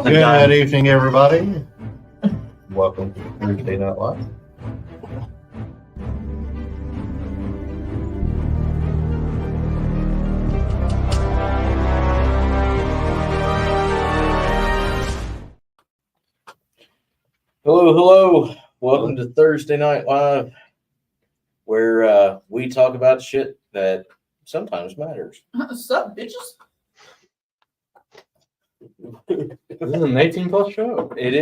Good evening, everybody. Welcome to Thursday Night Live. Hello. Welcome to Thursday Night Live, where we talk about shit that sometimes matters. What's up, bitches? This is an 18+ show. It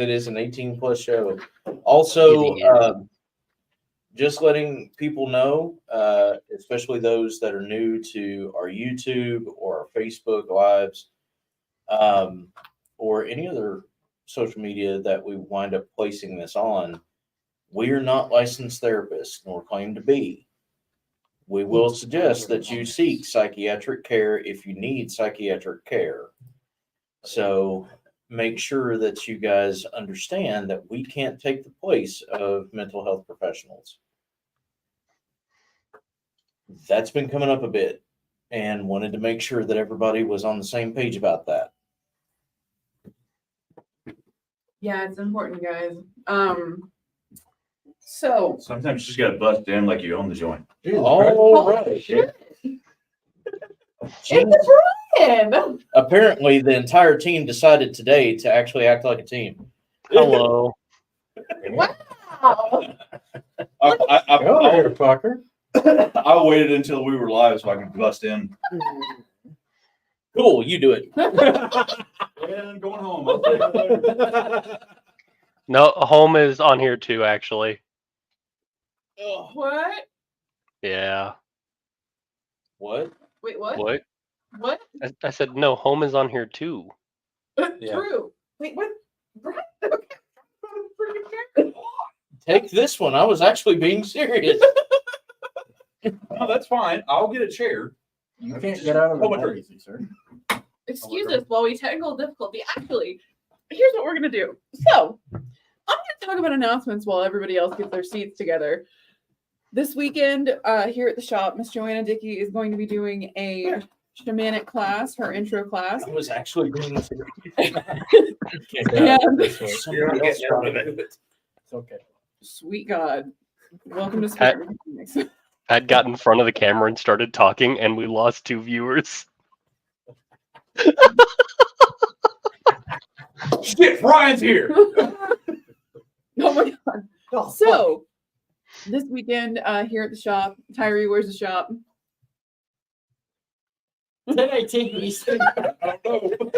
is an 18+ show. Also, just letting people know, especially those that are new to our YouTube or our Facebook Lives, or any other social media that we wind up placing this on, we are not licensed therapists nor claim to be. We will suggest that you seek psychiatric care if you need psychiatric care. So make sure that you guys understand that we can't take the place of mental health professionals. That's been coming up a bit, and wanted to make sure that everybody was on the same page about that. Yeah, it's important, guys. So Sometimes you just gotta bust in like you own the joint. All right. shit. It's Brian. Apparently, the entire team decided today to actually act like a team. Hello. Wow. Here, fucker. I waited until we were live so I could bust in. Cool, you do it. Yeah, I'm going home. I'll take it later. No, home is on here too, actually. What? Yeah. What? Wait, what? What? What? I said no, home is on here too. Yeah. True. Wait, what? Brian? Take this one. I was actually being serious. No, that's fine. I'll get a chair. You can't get out of Hold it my that drink. easy, sir. Excuse us while we technical difficulty. Actually, here's what we're gonna do. So, I'm gonna talk about announcements while everybody else gets their seats together. This weekend, here at the shop, Miss Joanna Dickey is going to be doing a shamanic class, her intro class. I was actually being serious. And Somebody else tried to do it. It's okay. sweet God, welcome to Spirit Mechanics. I'd got in front of the camera and started talking, and we lost 2 viewers. Shit, Brian's here. Oh my God. So, this weekend, here at the shop, Tyree, where's the shop? 1018 Eastern. I don't know.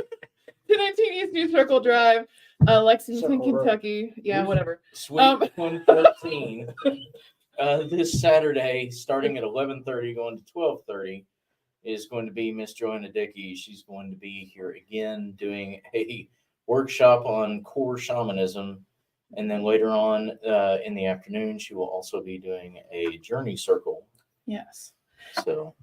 1019 East New Circle Drive, Lexington, Circle Road. Kentucky. Yeah, whatever. Sweet Um, 113. This Saturday, starting at 11:30, going to 12:30, is going to be Miss Joanna Dickey. She's going to be here again doing a workshop on core shamanism. And then later on in the afternoon, she will also be doing a journey circle. Yes. So,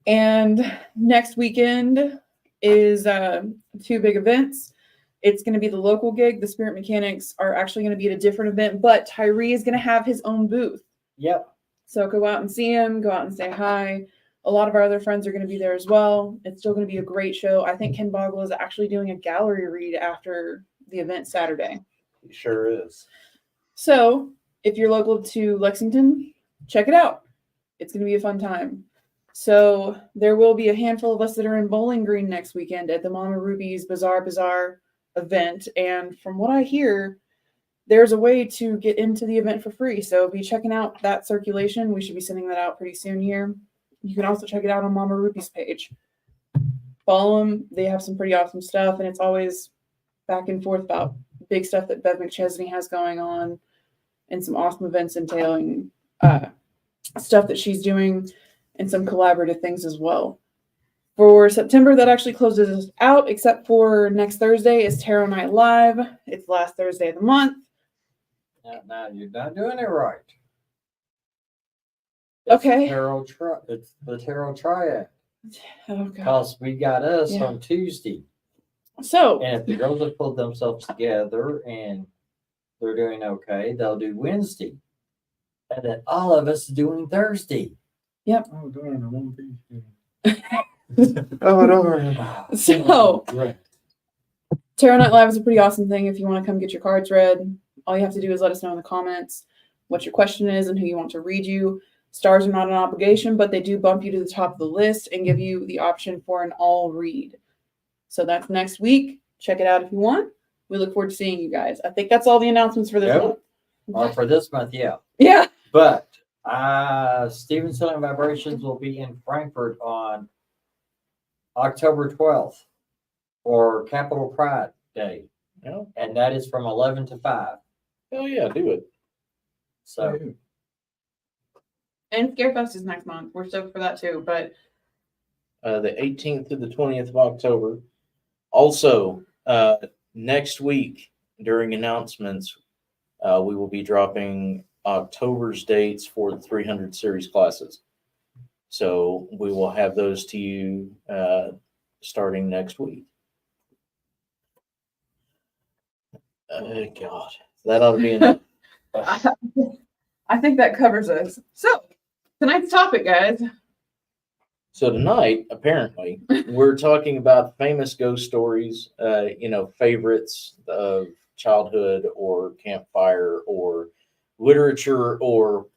And next weekend is 2 big events. It's going to be the local gig. The Spirit Mechanics are actually going to be at a different event, but Tyree is going to have his own booth. Yep. So go out and see him, go out and say hi. A lot of our other friends are going to be there as well. It's still going to be a great show. I think Ken Boggle is actually doing a gallery read after the event Saturday. He sure is. So if you're local to Lexington, check it out. It's going to be a fun time. So there will be a handful of us that are in Bowling Green next weekend at the Mama Ruby's Bazaar event. And from what I hear, there's a way to get into the event for free. So be checking out that circulation. We should be sending that out pretty soon here. You can also check it out on Mama Ruby's page. Follow them. They have some pretty awesome stuff. And it's always back and forth about big stuff that Bev McChesney has going on and some awesome events entailing stuff that she's doing and some collaborative things as well. For September, that actually closes us out, except for next Thursday is Tarot Night Live. It's the last Thursday of the month. Now you're not doing it right. Okay. It's the Tarot Triad. Oh, God. Because we got us Yeah. on Tuesday. So, And if the girls have pulled themselves together and they're doing okay, they'll do Wednesday. And then all of us doing Thursday. Yep. Oh, darn, I won't be here. Oh, darn. So, Right. Tarot Night Live is a pretty awesome thing. If you want to come get your cards read, all you have to do is let us know in the comments what your question is and who you want to read you. Stars are not an obligation, but they do bump you to the top of the list and give you the option for an all read. So that's next week. Check it out if you want. We look forward to seeing you guys. I think that's all the announcements for this Yep. month. Or for this month, yeah. Yeah. But Stevens Healing Vibrations will be in Frankfurt on October 12th for Capital Pride Day. Yeah. And that is from 11 to 5. Hell yeah, do it. So And Scarefest is next month. We're stoked for that too. But The 18th to the 20th of October. Also, next week during announcements, we will be dropping October's dates for the 300 series classes. So we will have those to you starting next week. God, that ought to be enough. I think that covers us. So tonight's topic, guys. So tonight, apparently, we're talking about famous ghost stories, favorites of childhood or campfire or literature or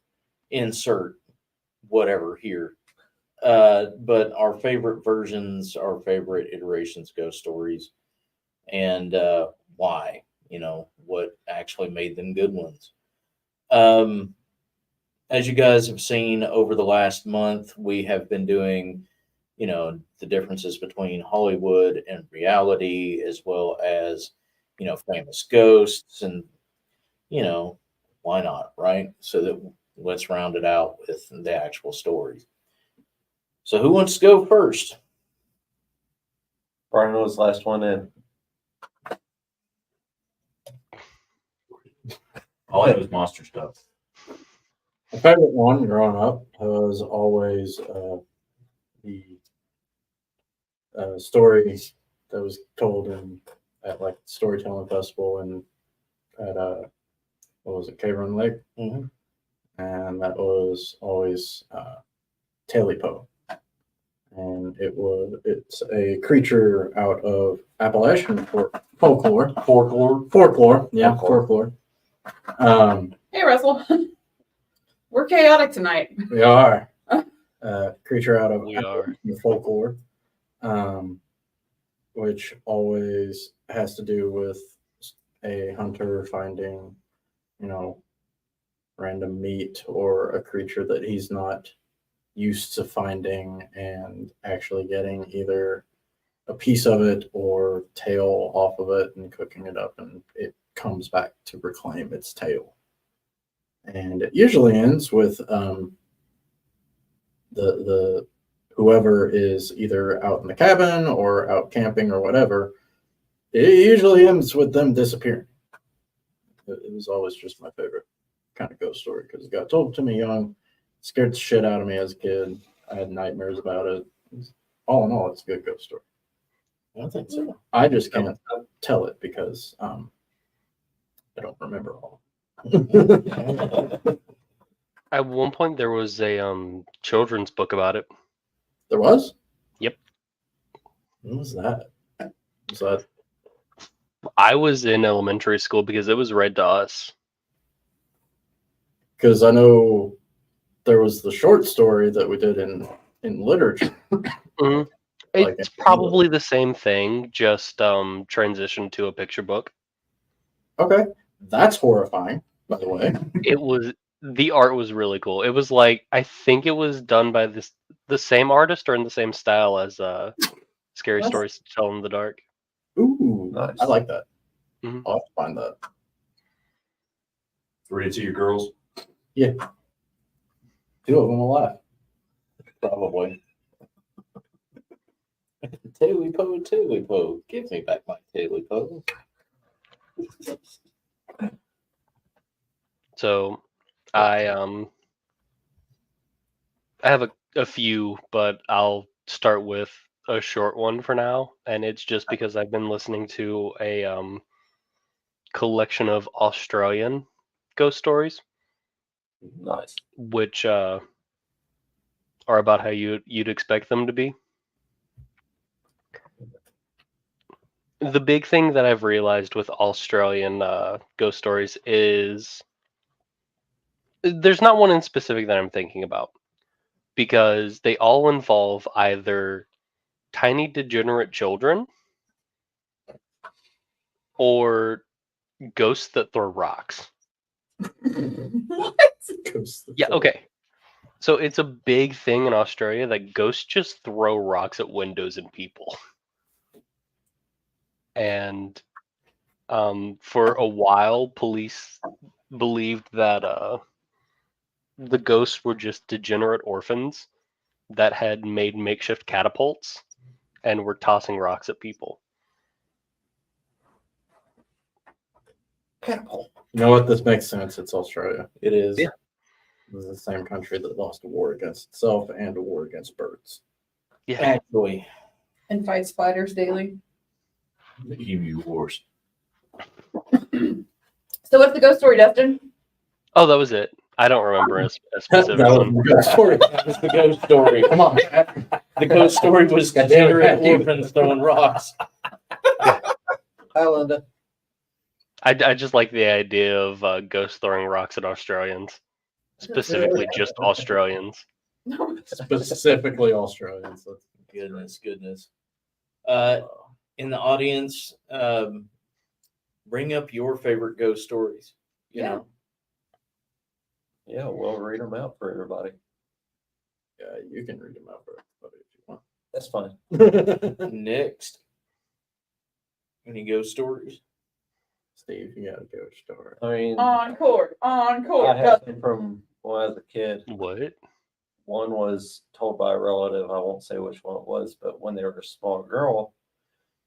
insert whatever here. But our favorite versions, our favorite iterations, ghost stories, and why, what actually made them good ones. As you guys have seen over the last month, we have been doing, the differences between Hollywood and reality, as well as, famous ghosts and, why not, right? So that let's round it out with the actual stories. So who wants to go first? Brian was the last one in. All I know is monster stuff. My favorite one growing up was always the story that was told at like storytelling festival and at what was it, Cave Run Lake, Mhm. and that was always Tailypo, and it's a creature out of Appalachian folklore. Yeah, folklore. Hey, Russell. We're chaotic tonight. We are creature out of We are. folklore, which always has to do with a hunter finding, random meat or a creature that he's not used to finding and actually getting either a piece of it or tail off of it and cooking it up, and it comes back to reclaim its tail. And it usually ends with the whoever is either out in the cabin or out camping or whatever. It usually ends with them disappearing. It was always just my favorite kind of ghost story because it got told to me young, scared the shit out of me as a kid. I had nightmares about it. All in all, it's a good ghost story. I don't think so. I just can't tell it because I don't remember all. At one point, there was a children's book about it. There was? Yep. When was that? Was that I was in elementary school because it was read to us. because I know there was the short story that we did in literature. Mhm. Like It's in- probably the same thing, just transitioned to a picture book. Okay, that's horrifying, by the way. The art was really cool. It was like, I think it was done by the same artist or in the same style as Scary That's- Stories to Tell in the Dark. Ooh, Nice. I like that. Mhm. I'll have to find that. Read it to your girls. Two of them will laugh. Probably. Tailypo, give me back my Tailypo. So I have a few, but I'll start with a short one for now, and it's just because I've been listening to a collection of Australian ghost stories, Nice. which are about how you'd expect them to be. the big thing that I've realized with Australian ghost stories is there's not one in specific that I'm thinking about because they all involve either tiny degenerate children or ghosts that throw rocks. Yeah, okay. So it's a big thing in Australia that ghosts just throw rocks at windows and people. And for a while, police believed that the ghosts were just degenerate orphans that had made makeshift catapults and were tossing rocks at people. Catapult. You know what? This makes sense. It's Australia. It is. Yeah. This is the same country that lost a war against itself and a war against birds. Yeah. Actually, And fight spiders daily. The emu wars. So what's the ghost story, Dustin? Oh, that was it. I don't remember a specific That was one. a good story. that was the ghost story. Come on. The ghost story was God damn it, degenerate Matthew. orphans throwing rocks. Hi, Linda. I just like the idea of ghosts throwing rocks at Australians, specifically just Australians. Specifically Australians. Goodness. In the audience, bring up your favorite ghost stories. You Yeah. know, Yeah, we'll read them out for everybody. Yeah, you can read them out for everybody if That's fine. you want. next. Any ghost stories? Steve, you got a ghost story. I mean, Encore. I had them from when I was a kid. What? One was told by a relative. I won't say which one it was, but when they were a small girl,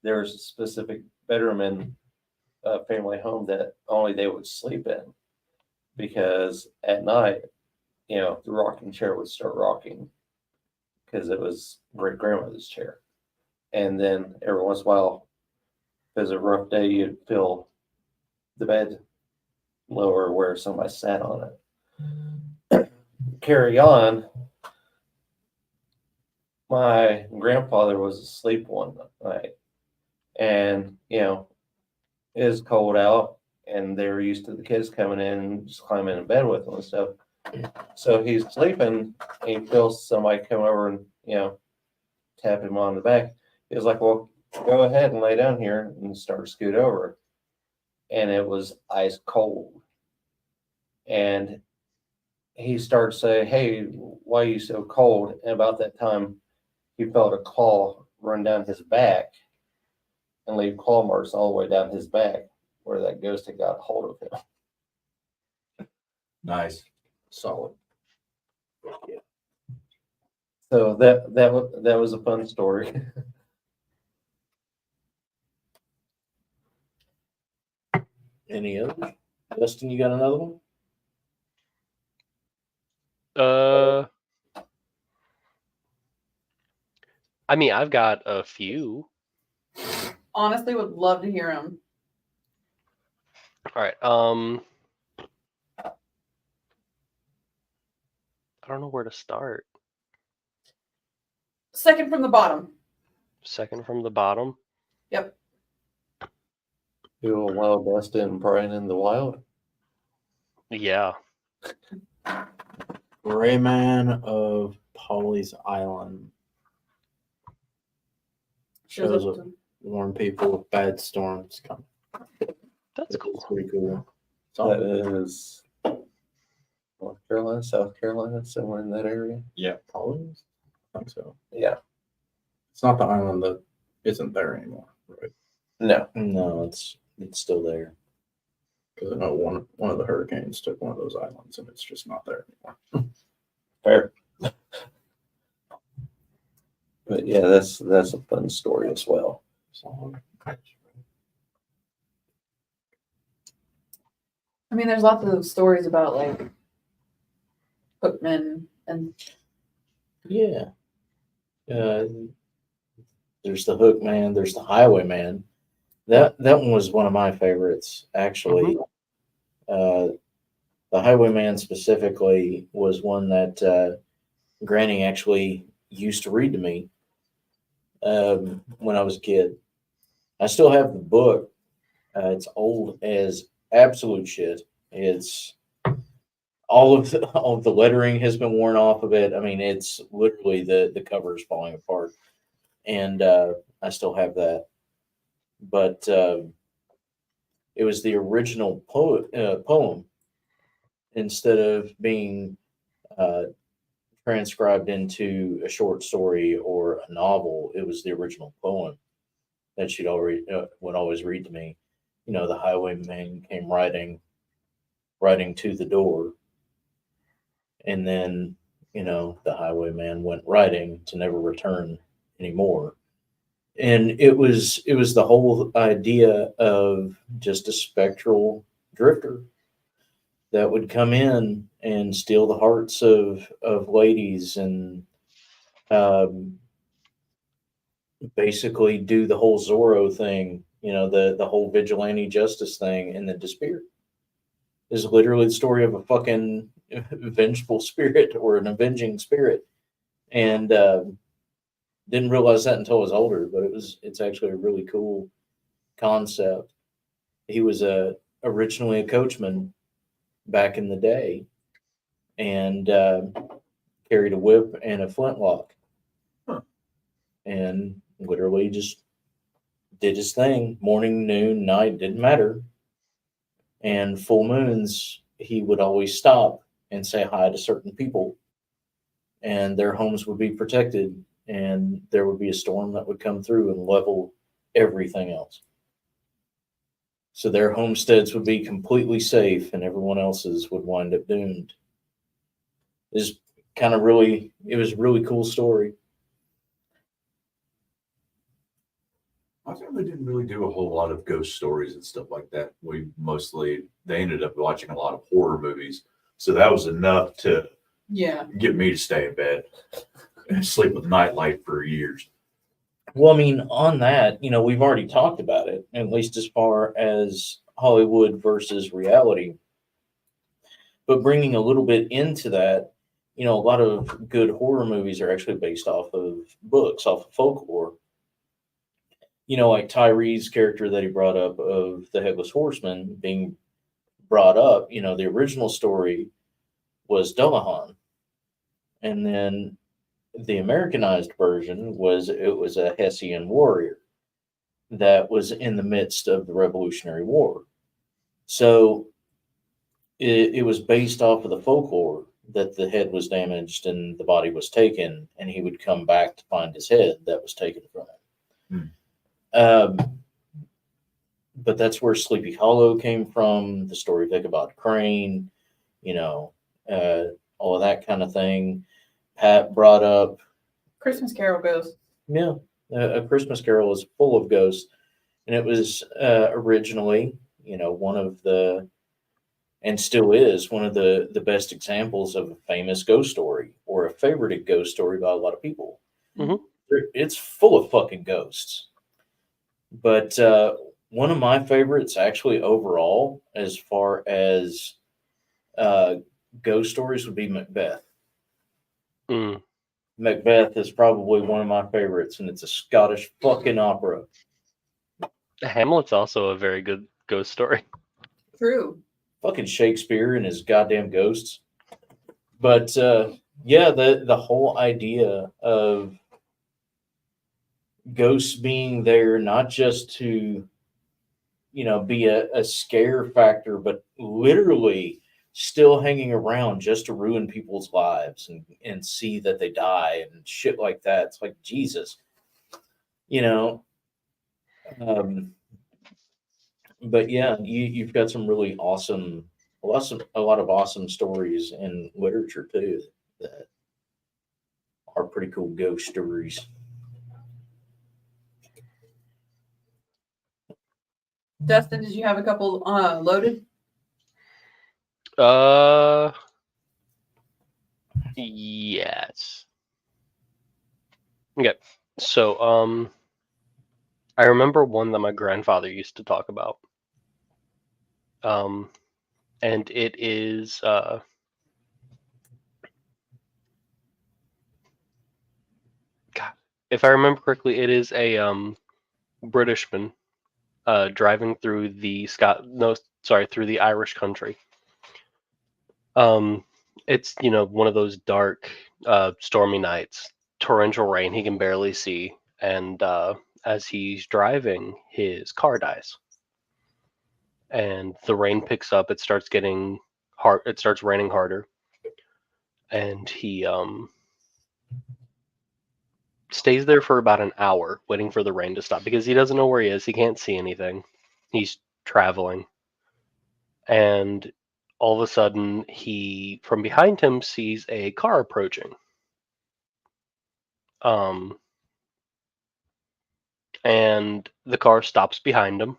there was a specific bedroom in a family home that only they would sleep in because at night, the rocking chair would start rocking because it was great grandmother's chair. And then every once in a while, if it was a rough day, you'd feel the bed lower where somebody sat on it. Carry on. My grandfather was asleep one night, and it was cold out, and they were used to the kids coming in and just climbing in bed with him and stuff. So he's sleeping, and he feels somebody come over and tap him on the back. He was like, "Well, go ahead and lay down here," and start to scoot over, and it was ice cold, and he started saying, "Hey, why are you so cold?" And about that time, he felt a claw run down his back and leave claw marks all the way down his back where that ghost had got a hold of him. Nice. Solid. So that was a fun story. Any others? Dustin, you got another one? I mean, I've got a few. Honestly, would love to hear him. All right. I don't know where to start. Second from the bottom. Second from the bottom. Yep. You a wild Dustin and Brian in the wild? Yeah. Gray Man of Polly's Island. Shows up, warn people of bad storms coming. That's cool. It's pretty cool. That is North Carolina, South Carolina, somewhere in that area. Yeah, Polly's? I think so. Yeah. It's not the island that isn't there anymore, right? No. No, it's still there. Because I know one of the hurricanes took one of those islands and it's just not there anymore. Fair. But yeah, that's a fun story as well. So, I mean, there's lots of stories about like hookmen and Yeah. There's the Hook Man. There's the Highwayman. That one was one of my favorites, actually. The Highwayman specifically was one that Granny actually used to read to me when I was a kid. I still have the book. It's old as absolute shit. It's all of the lettering has been worn off of it. I mean, it's literally the cover is falling apart, and I still have that. But it was the original poem instead of being transcribed into a short story or a novel. It was the original poem that she'd already would always read to me. You know, the highwayman came riding to the door, and then the highwayman went riding to never return anymore. And it was the whole idea of just a spectral drifter that would come in and steal the hearts of ladies and um, basically do the whole Zorro thing, the whole vigilante justice thing, and then disappear. Is literally the story of a fucking vengeful spirit or an avenging spirit, and didn't realize that until I was older. But it's actually a really cool concept. He was originally a coachman back in the day, and carried a whip and a flintlock, and literally just did his thing. Morning, noon, night, didn't matter. And full moons, he would always stop and say hi to certain people, and their homes would be protected, and there would be a storm that would come through and level everything else. So their homesteads would be completely safe, and everyone else's would wind up doomed. It was a really cool story. My family didn't really do a whole lot of ghost stories and stuff like that. They ended up watching a lot of horror movies. So that was enough to Yeah. get me to stay in bed and sleep with nightlight for years. Well, I mean, on that, we've already talked about it, at least as far as Hollywood versus reality. But bringing a little bit into that, a lot of good horror movies are actually based off of books, off of folklore. Like Tyree's character that he brought up of the Headless Horseman being brought up, the original story was Dullahan. And then the Americanized version was a Hessian warrior that was in the midst of the Revolutionary War. So it was based off of the folklore that the head was damaged and the body was taken, and he would come back to find his head that was taken from him. But that's where Sleepy Hollow came from, the story of Ichabod Crane, all of that kind of thing. Pat brought up Christmas Carol ghost. Yeah, A Christmas Carol is full of ghosts, and it was originally, one of the, and still is one of the best examples of a famous ghost story or a favorited ghost story by a lot of people. Mhm. It's full of fucking ghosts, but one of my favorites, actually, overall, as far as ghost stories, would be Macbeth. Mm. Macbeth is probably one of my favorites, and it's a Scottish fucking opera. Hamlet's also a very good ghost story. True. Fucking Shakespeare and his goddamn ghosts. But yeah, the whole idea of ghosts being there not just to be a scare factor, but literally still hanging around just to ruin people's lives and see that they die and shit like that. It's like, Jesus, but yeah, you've got some really awesome, a lot of awesome stories in literature too that are pretty cool ghost stories. Dustin, did you have a couple loaded? Yes. Okay. So, I remember one that my grandfather used to talk about. And it is God, if I remember correctly, it is a Britishman driving through the through the Irish country. It's one of those dark, stormy nights, torrential rain. He can barely see, and as he's driving, his car dies, and the rain picks up. It starts getting hard. It starts raining harder, and he stays there for about an hour waiting for the rain to stop because he doesn't know where he is. He can't see anything. He's traveling. And all of a sudden, he, from behind him, sees a car approaching. And the car stops behind him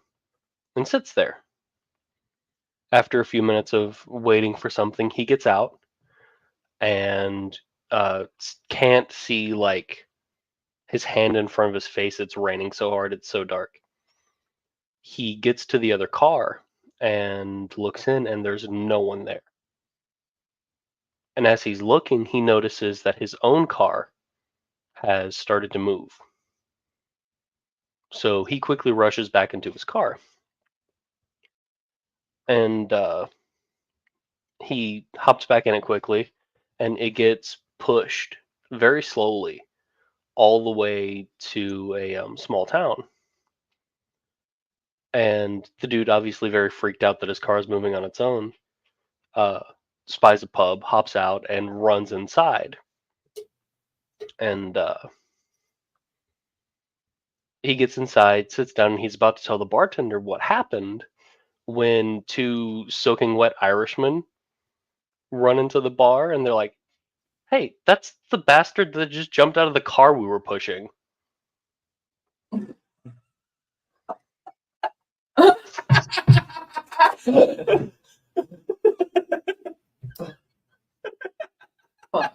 and sits there. After a few minutes of waiting for something, he gets out and can't see, like, his hand in front of his face. It's raining so hard, it's so dark. He gets to the other car and looks in, and there's no one there. And as he's looking, he notices that his own car has started to move. So he quickly rushes back into his car. And he hops back in it quickly, and it gets pushed very slowly all the way to a small town. And the dude, obviously very freaked out that his car is moving on its own, spies a pub, hops out, and runs inside. And he gets inside, sits down, and he's about to tell the bartender what happened when two soaking wet Irishmen run into the bar, and they're like, "Hey, that's the bastard that just jumped out of the car we were pushing." Fuck.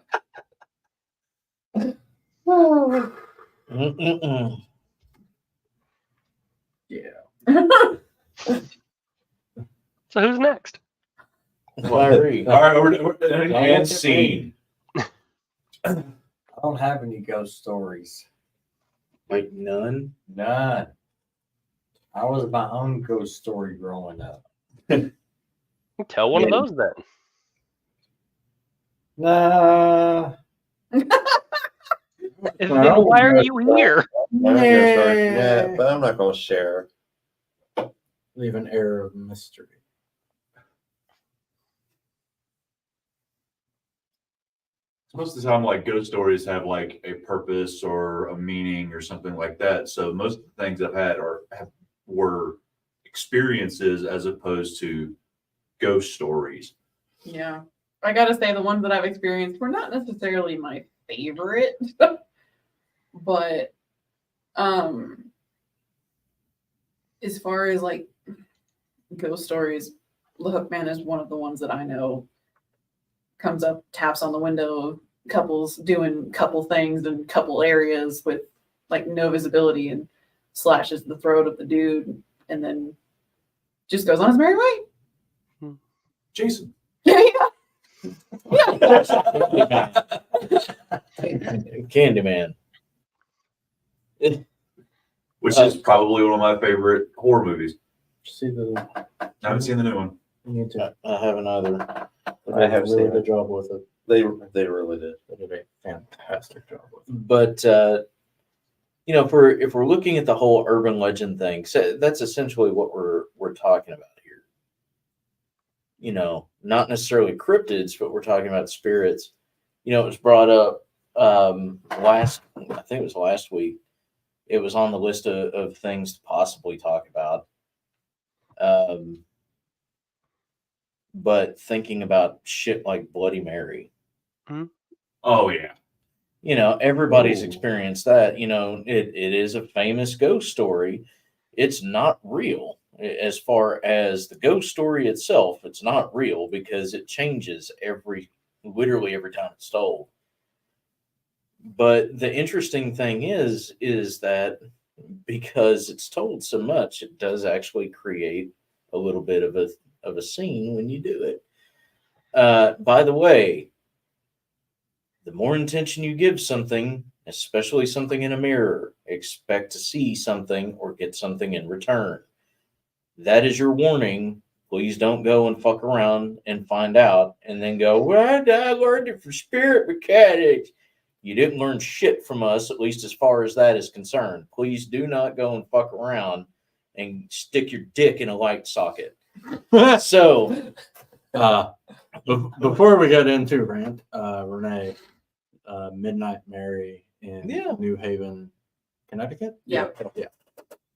Mm-mm-mm. So who's next? Larry. All right, and scene. I don't have any ghost stories. Like none? None. I was my own ghost story growing up. Tell one of those then. Nah. Then Well, why are you here? Yeah, but I'm not gonna share. Leave an air of mystery. Most of the time, like ghost stories have like a purpose or a meaning or something like that. So most of the things I've had were experiences as opposed to ghost stories. Yeah. I gotta say, the ones that I've experienced were not necessarily my favorite, but as far as like ghost stories, the Hookman is one of the ones that I know comes up, taps on the window, couples doing couple things in couple areas with like no visibility, and slashes the throat of the dude, and then just goes on his merry way. Jason. Yeah. Candyman. Which is probably one of my favorite horror movies. See the I haven't seen the new one. you need to. I haven't either. They I have did a really seen good it. job with it. They really did. They did a fantastic job with it. But if we're looking at the whole urban legend thing, so that's essentially what we're talking about here. Not necessarily cryptids, but we're talking about spirits. It was brought up I think it was last week. It was on the list of things to possibly talk about. But thinking about shit like Bloody Mary. Oh yeah. Everybody's Ooh. experienced that. It is a famous ghost story. It's not real. As far as the ghost story itself, it's not real because it changes literally every time it's told. But the interesting thing is that because it's told so much, it does actually create a little bit of a scene when you do it. By the way, the more attention you give something, especially something in a mirror, expect to see something or get something in return. that is your warning. Please don't go and fuck around and find out and then go, well, I learned it from spirit mechanics. You didn't learn shit from us, at least as far as that is concerned. Please do not go and fuck around and stick your dick in a light socket. So, Before we get into rant, Renee, Midnight Mary in Yeah. New Haven, Connecticut. Yeah.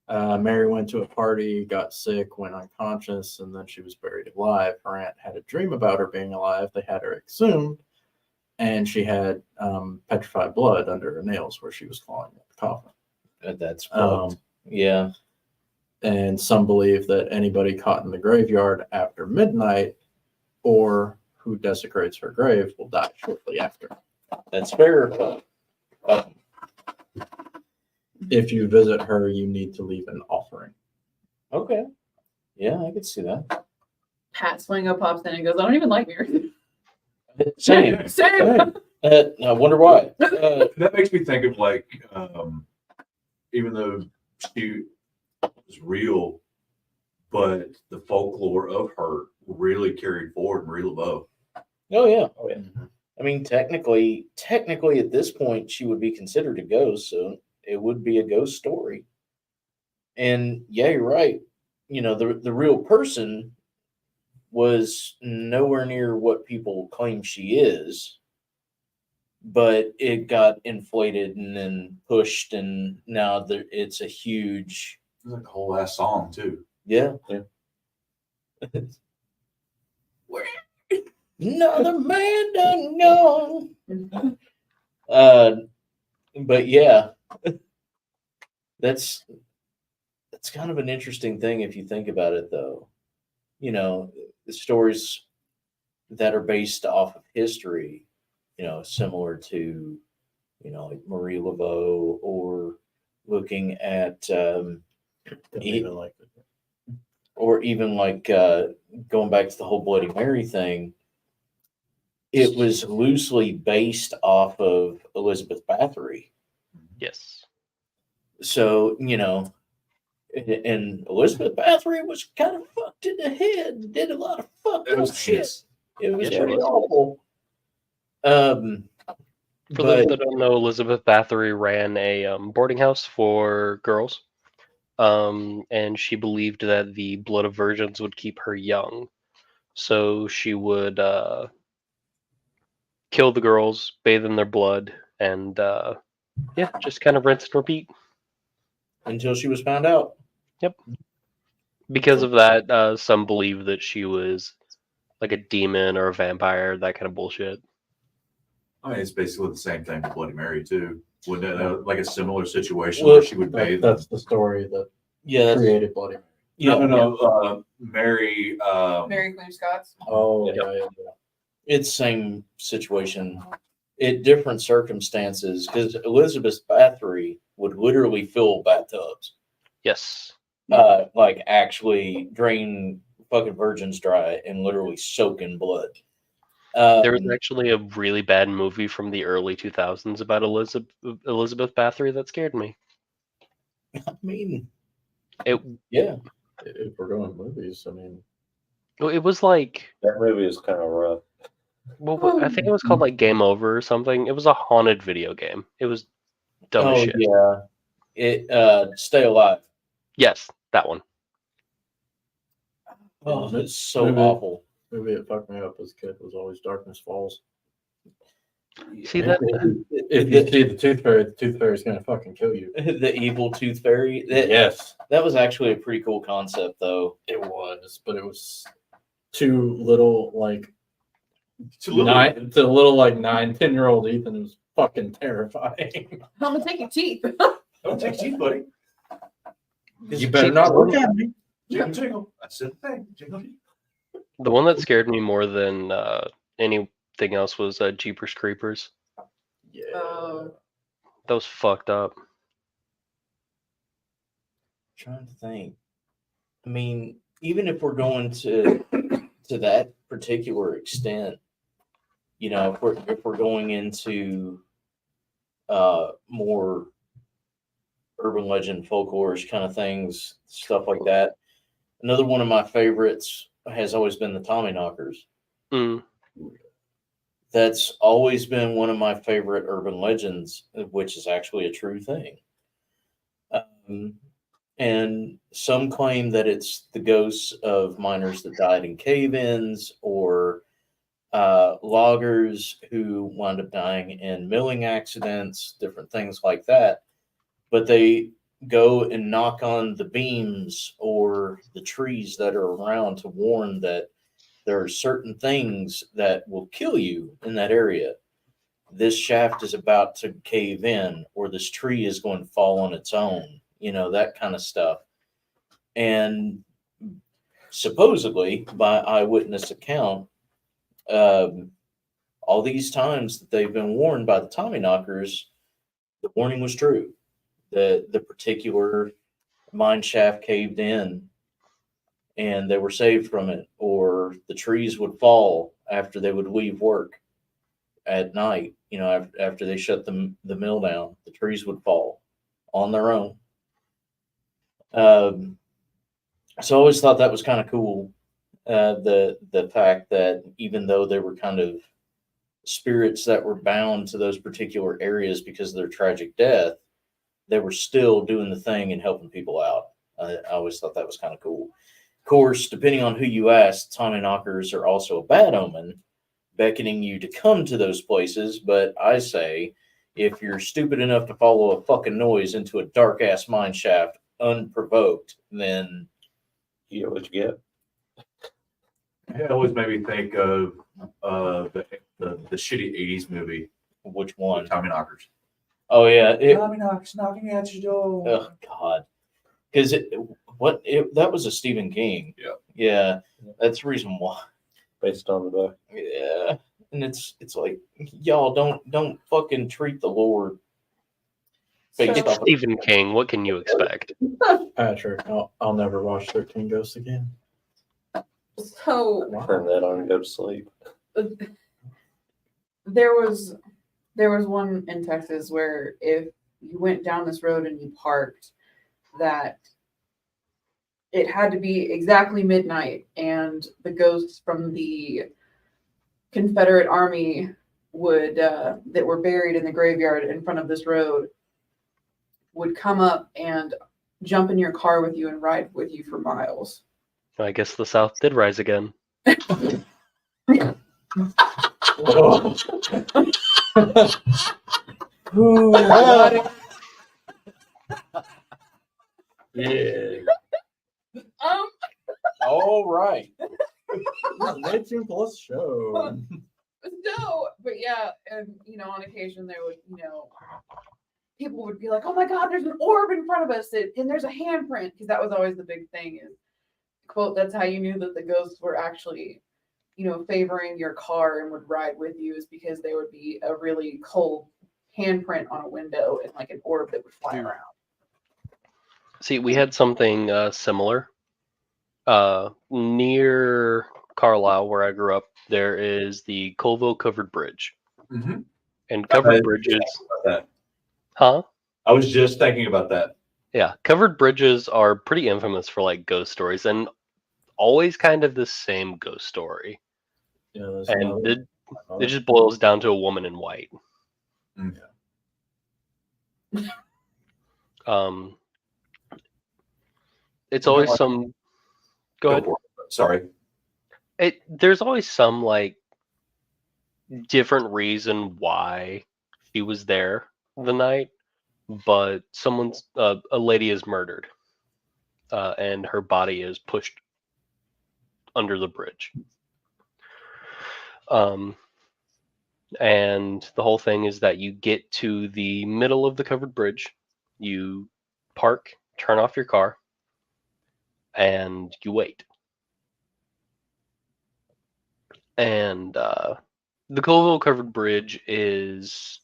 Mary went to a party, got sick, went unconscious, and then she was buried alive. Her aunt had a dream about her being alive. They had her exhumed, and she had petrified blood under her nails where she was clawing at the coffin. that's fucked. Yeah. And some believe that anybody caught in the graveyard after midnight or who desecrates her grave will die shortly after. That's fair. If you visit her, you need to leave an offering. Okay. Yeah, I could see that. Pat Slingo pops in and goes, I don't even like me. Same. Same. I wonder why. That makes me think of like, even though she was real, but the folklore of her really carried forward in Real Love. Oh yeah. Oh, yeah. I mean, technically, at this point, she would be considered a ghost, so it would be a ghost story. And yeah, you're right. You know, the real person was nowhere near what people claim she is, but it got inflated and then pushed, and now it's a huge, It was like a whole ass song too. yeah. Another man done gone. But yeah, that's kind of an interesting thing if you think about it, though. You know, the stories that are based off of history, you know, similar to, you know, like Marie Laveau, or looking at, Don't even like it. or even like going back to the whole Bloody Mary thing. It was loosely based off of Elizabeth Bathory. Yes. So, you know, and Elizabeth Bathory was kind of fucked in the head, did a lot of fucked It up was shit. heinous. It was Yeah, it pretty was. awful. For those But that don't know, Elizabeth Bathory ran a boarding house for girls, and she believed that the blood of virgins would keep her young. So she would kill the girls, bathe in their blood, and yeah, just kind of rinse and repeat. until she was found out. Because of that, some believe that she was like a demon or a vampire, that kind of bullshit. I mean, it's basically the same thing with Bloody Mary too. Wouldn't it like a similar situation Well, where she would bathe? That's the story that Yeah, that's, created Bloody Mary. yeah, No. Mary. Mary Queen of Scots. Oh, Yeah. yeah. it's same situation. It different circumstances, because Elizabeth Bathory would literally fill bathtubs, Yes. like actually drain fucking virgins dry and literally soak in blood. There was actually a really bad movie from the early 2000s about Elizabeth Bathory that scared me. I mean, It yeah, If we're going movies, I mean, it was like, That movie is kind of rough. well, I think it was called like Game Over or something. It was a haunted video game. It was dumb as shit. yeah. It Stay Alive. Yes, that one. Oh, it's so Maybe. awful. movie that fucked me up as a kid was always Darkness Falls. See that? If you see the Tooth Fairy's gonna fucking kill you. The evil tooth fairy. Yes, That was actually a pretty cool concept, though. it was, but it was too little, like Too little. 9-10-year-old Ethan. It was fucking terrifying. I'm gonna take your teeth. Don't take teeth, buddy. You better not look at me. Jingle, jingle. That's the thing. Jingle. The one that scared me more than anything else was Jeepers Creepers. Yeah. That was fucked up. Trying to think. I mean, even if we're going to that particular extent, you know, if we're going into more urban legend folklorish kind of things, stuff like that. Another one of my favorites has always been the Tommyknockers. Mm. That's always been one of my favorite urban legends, which is actually a true thing. And some claim that it's the ghosts of miners that died in cave-ins or loggers who wound up dying in milling accidents, different things like that. But they go and knock on the beams or the trees that are around to warn that there are certain things that will kill you in that area. This shaft is about to cave in, or this tree is going to fall on its own, that kind of stuff. And supposedly, by eyewitness account, all these times that they've been warned by the Tommyknockers, the warning was true. The particular mine shaft caved in and they were saved from it, or the trees would fall after they would leave work at night. After they shut the mill down, the trees would fall on their own. So I always thought that was kind of cool. The fact that even though they were kind of spirits that were bound to those particular areas because of their tragic death, they were still doing the thing and helping people out. I always thought that was kind of cool. Of course, depending on who you ask, Tommyknockers are also a bad omen, beckoning you to come to those places. But I say, if you're stupid enough to follow a fucking noise into a dark ass mine shaft unprovoked, then You know what you get. It always made me think of the shitty '80s movie, which one? Tommyknockers. Oh yeah, Tommyknockers knocking at your door. oh god, because that was a Stephen King. Yeah, that's the reason why. Based on the book. Yeah, and it's like y'all don't fucking treat the Lord based So- off of Stephen King, what can you expect? True. I'll never watch 13 Ghosts again. So Turn that on and go to sleep. there was one in Texas where if you went down this road and you parked, that it had to be exactly midnight, and the ghosts from the Confederate Army would that were buried in the graveyard in front of this road would come up and jump in your car with you and ride with you for miles. I guess the South did rise again. Yeah. all right. 19 plus show. No, but yeah, and on occasion there would, people would be like, "Oh my God, there's an orb in front of us, and there's a handprint," because that was always the big thing. Is quote, that's how you knew that the ghosts were actually, favoring your car and would ride with you, is because there would be a really cold handprint on a window and like an orb that would fly around. See, we had something similar. Near Carlisle, where I grew up, there is the Colville Covered Bridge. Mm-hmm. And covered bridges. That. Huh? I was just thinking about that. Yeah, covered bridges are pretty infamous for like ghost stories, and always kind of the same ghost story. Yeah, there's And another- it just boils down to a woman in white. Mm. It's always some. Go ahead. for it. Sorry. There's always some like different reason why she was there the night, but a lady is murdered, and her body is pushed under the bridge. And the whole thing is that you get to the middle of the covered bridge, you park, turn off your car, and you wait. And the Colville Covered Bridge is,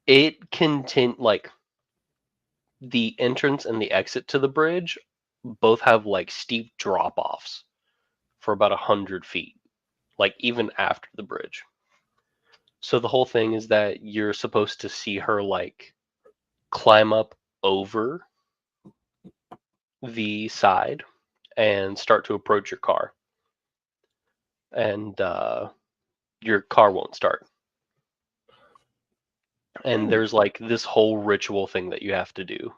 it can like the entrance and the exit to the bridge both have like steep drop offs for about 100 feet, like even after the bridge. So the whole thing is that you're supposed to see her like climb up over the side and start to approach your car. And your car won't start. And there's like this whole ritual thing that you have to do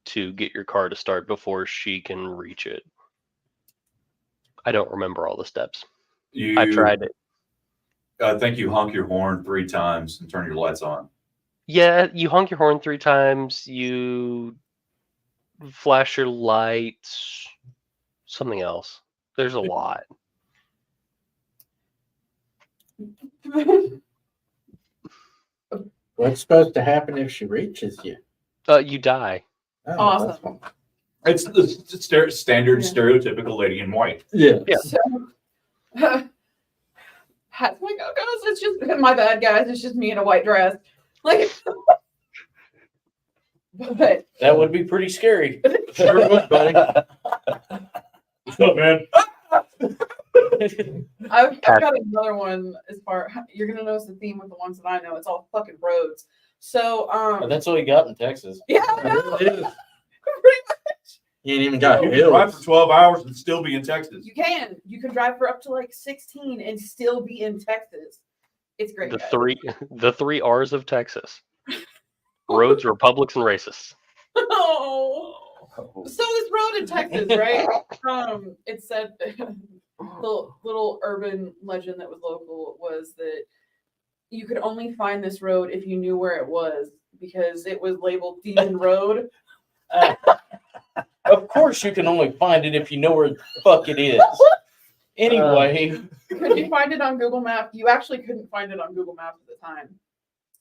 to get your car to start before she can reach it. I don't remember all the steps. You, I tried it. I think you honk your horn 3 times and turn your lights on. Yeah, you honk your horn 3 times, you flash your lights, something else. There's a lot. What's supposed to happen if she reaches you? You die. Oh, Awesome. that's fun. It's the standard, Yeah. stereotypical lady in white. Yeah. Yeah. So, hats my go-go's. It's just my bad, guys. It's just me in a white dress. Like, but That would be pretty scary. Sure would, buddy. What's up, man? I've got another one. As far you're gonna notice the theme with the ones that I know. It's all fucking roads. So But that's all you got in Texas. yeah, I know. It really is. Pretty much. You ain't even got You can drive for hills. 12 hours and still be in Texas. You can drive for up to like 16 and still be in Texas. It's great. The guys. the 3 R's of Texas. Roads, republics, and racists. Oh. So this road in Texas, right? It said the little urban legend that was local was that you could only find this road if you knew where it was because it was labeled Demon Road. Of course, you can only find it if you know where the fuck it is. Anyway, Could you find it on Google Maps? You actually couldn't find it on Google Maps at the time.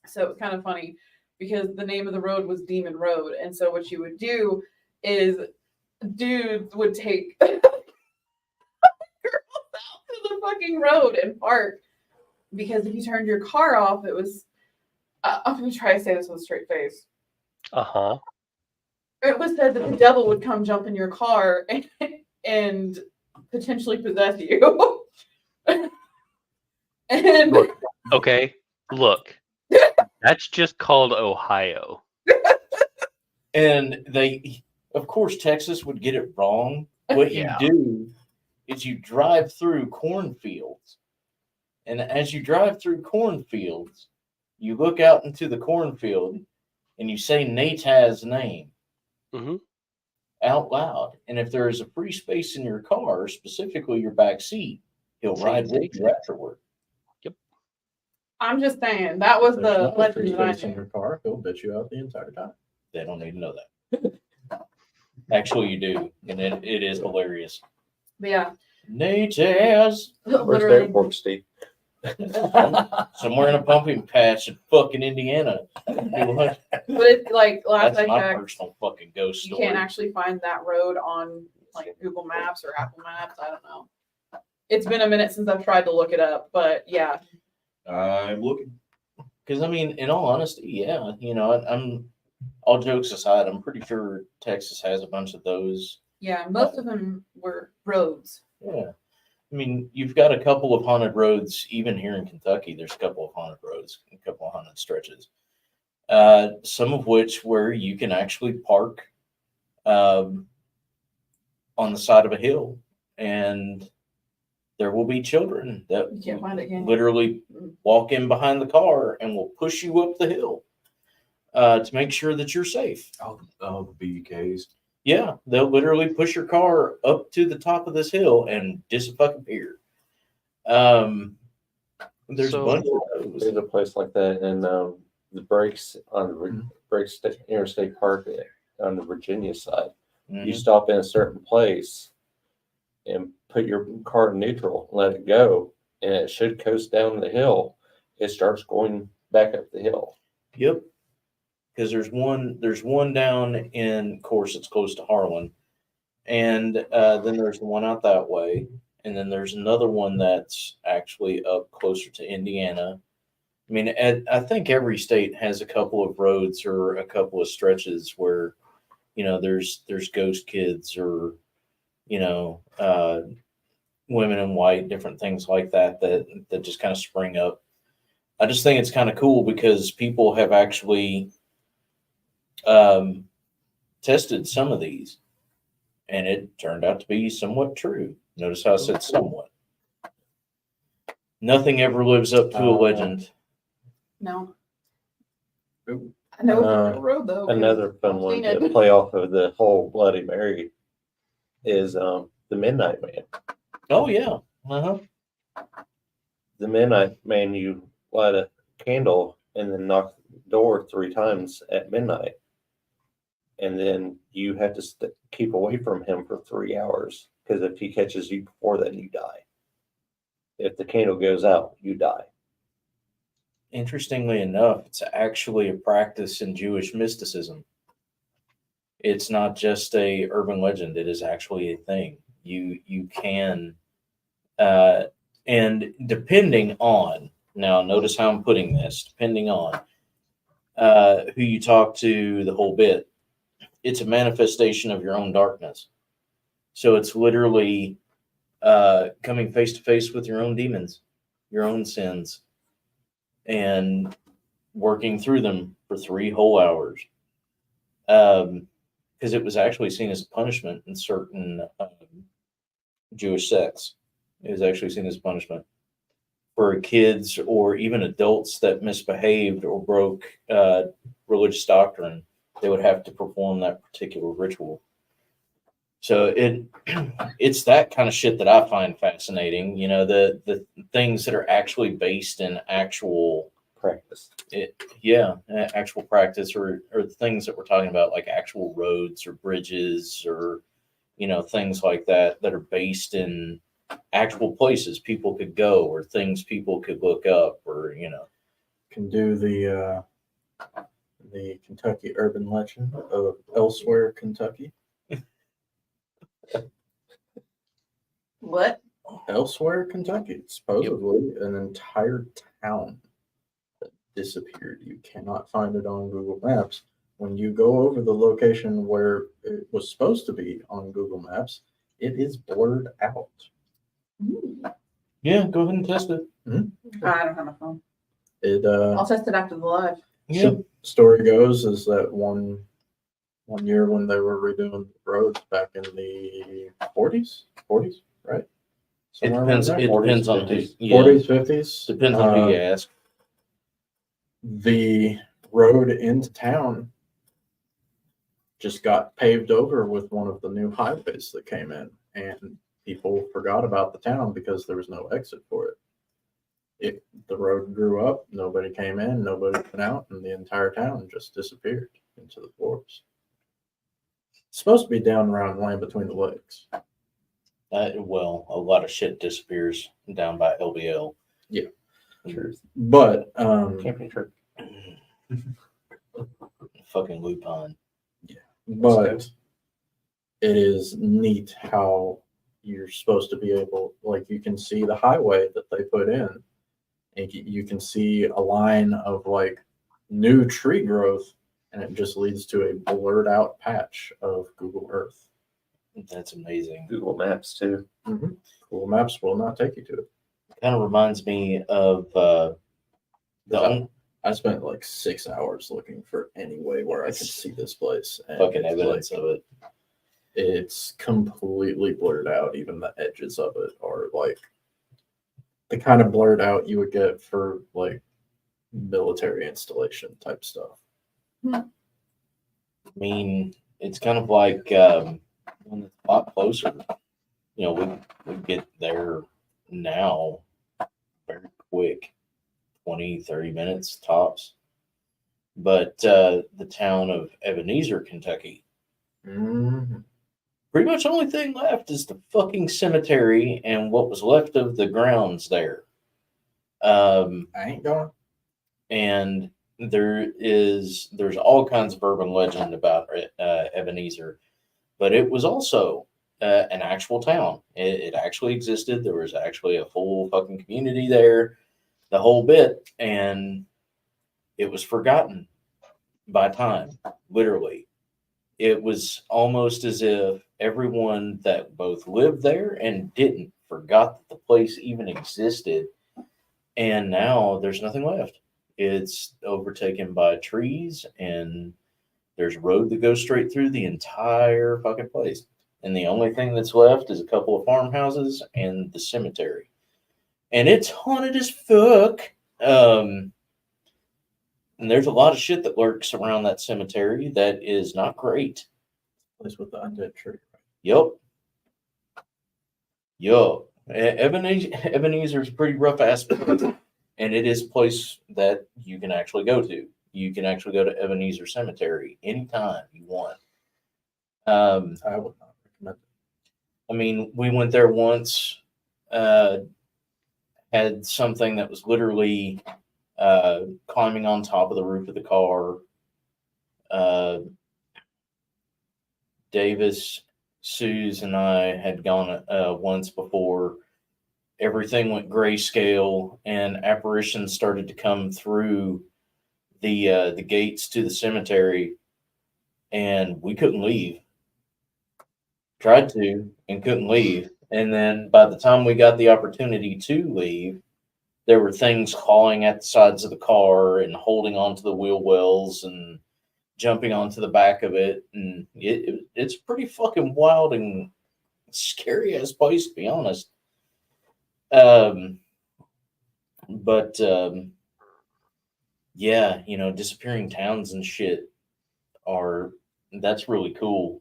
So it was kind of funny because the name of the road was Demon Road. And so what you would do is dudes would take girls out to the fucking road and park. Because if you turned your car off, it was, I'm going to try to say this with a straight face. Uh-huh. It was said that the devil would come jump in your car and potentially possess you. And Look, okay, look. That's just called Ohio. and they, of course, Texas would get it wrong. What you Yeah. do is you drive through cornfields. And as you drive through cornfields, you look out into the cornfield and you say Nataz's name Mhm. out loud. And if there is a free space in your car, specifically your back seat, he'll Say ride with Nate. you afterward. I'm just saying, that was There's the no free legend that I space in knew. your car. He'll bitch you out the entire time. They don't need to know that. Actually, you do. And it is hilarious. But yeah, Nataz. Where's the literally. airport, Steve? Somewhere in a pumping patch in fucking Indiana. That's But it's like last I my checked, personal fucking ghost you story. can't actually find that road on like Google Maps or Apple Maps. I don't know. It's been a minute since I've tried to look it up, but yeah. I'm looking. Because I mean, in all honesty, yeah, I'm all jokes aside, I'm pretty sure Texas has a bunch of those. Yeah, most of them were roads. Yeah. I mean, you've got a couple of haunted roads, even here in Kentucky, there's a couple of haunted roads, a couple of haunted stretches. Some of which where you can actually park on the side of a hill and there will be children that You can't find it, can you? literally walk in behind the car and will push you up the hill to make sure that you're safe. Oh, the BKs. Yeah, they'll literally push your car up to the top of this hill and disappear. There's So- a bunch of those. There's a place like that in the Breaks on the Breaks Interstate Park on the Virginia side. You Mhm. stop in a certain place and put your car in neutral, let it go, and it should coast down the hill. It starts going back up the hill. Yep. Because there's one down in, of course, it's close to Harlan, and then there's the one out that way, and then there's another one that's actually up closer to Indiana. I mean, I think every state has a couple of roads or a couple of stretches where, there's ghost kids or, women in white, different things like that just kind of spring up. I just think it's kind of cool because people have actually tested some of these And it turned out to be somewhat true. Notice how I said somewhat. Nothing ever lives up to a legend. No. Ooh. I know it's Uh, a road though. 'cause Another fun I've one seen to it. play off of the whole Bloody Mary is the Midnight Man. Oh yeah. Uh-huh. The Midnight Man, you light a candle and then knock the door 3 times at midnight. And then you have to keep away from him for 3 hours, because if he catches you before then, you die. If the candle goes out, you die. Interestingly enough, it's actually a practice in Jewish mysticism. It's not just a urban legend. It is actually a thing. You can, and depending on, now notice how I'm putting this, depending on who you talk to, the whole bit, it's a manifestation of your own darkness. So it's literally coming face to face with your own demons, your own sins, and working through them for 3 whole hours. Because it was actually seen as a punishment in certain Jewish sects. It was actually seen as punishment for kids or even adults that misbehaved or broke religious doctrine. They would have to perform that particular ritual. So it's that kind of shit that I find fascinating. You know, the things that are actually based in actual Practice. actual practice, or the things that we're talking about, like actual roads or bridges, or you know, things like that that are based in actual places people could go, or things people could look up, or you know. Can do the Kentucky urban legend of Elsewhere, Kentucky. What? Elsewhere, Kentucky. Supposedly an entire town that disappeared. You cannot find it on Google Maps. When you go over the location where it was supposed to be on Google Maps, it is blurred out. Ooh. Yeah, go ahead and test it. I don't have a phone. It I'll test it after the live. Yeah. story goes is that one year when they were redoing the roads back in the 40s, right? It Somewhere around depends. there. It depends on who. 40s, Yeah, 40s, 50s. depends on who you ask. The road into town just got paved over with one of the new highways that came in, and people forgot about the town because there was no exit for it. The road grew up, nobody came in, nobody went out, and the entire town just disappeared into the forest. It's supposed to be down around land between the lakes. Well, a lot of shit disappears down by LBL. Truth. But Camping trip. Fucking Lupin. but it is neat how you're supposed to be able, like, you can see the highway that they put in, and you can see a line of like new tree growth, and it just leads to a blurred out patch of Google Earth. That's amazing. Google Maps too. Google Maps will not take you to it. Kind of reminds me of I spent like 6 hours looking for any way where I could see this place. And fucking it's evidence like, of it. it's completely blurred out. Even the edges of it are like the kind of blurred out you would get for like military installation type stuff. I mean, it's kind of like when it's a lot closer. You know, we get there now very quick, 20, 30 minutes tops. But the town of Ebenezer, Kentucky, pretty much the only thing left is the fucking cemetery and what was left of the grounds there. I ain't going. And there's all kinds of urban legend about Ebenezer, but it was also an actual town. It actually existed. There was actually a full fucking community there, the whole bit, and it was forgotten by time, literally. It was almost as if everyone that both lived there and didn't forgot that the place even existed, and now there's nothing left. It's overtaken by trees, and there's a road that goes straight through the entire fucking place. and the only thing that's left is a couple of farmhouses and the cemetery. And it's haunted as fuck. And there's a lot of shit that lurks around that cemetery that is not great. Place with the undead tree. Yup. Yup. Ebenezer's a pretty rough aspect, and it is a place that you can actually go to. You can actually go to Ebenezer Cemetery anytime you want. I would not recommend it. I mean, we went there once, had something that was literally climbing on top of the roof of the car. Davis, Suze, and I had gone once before. Everything went grayscale, and apparitions started to come through the gates to the cemetery, and we couldn't leave. Tried to and couldn't leave. And then by the time we got the opportunity to leave, there were things clawing at the sides of the car and holding onto the wheel wells and jumping onto the back of it. And it's pretty fucking wild and scary as place, to be honest. Yeah, you know, disappearing towns and shit that's really cool.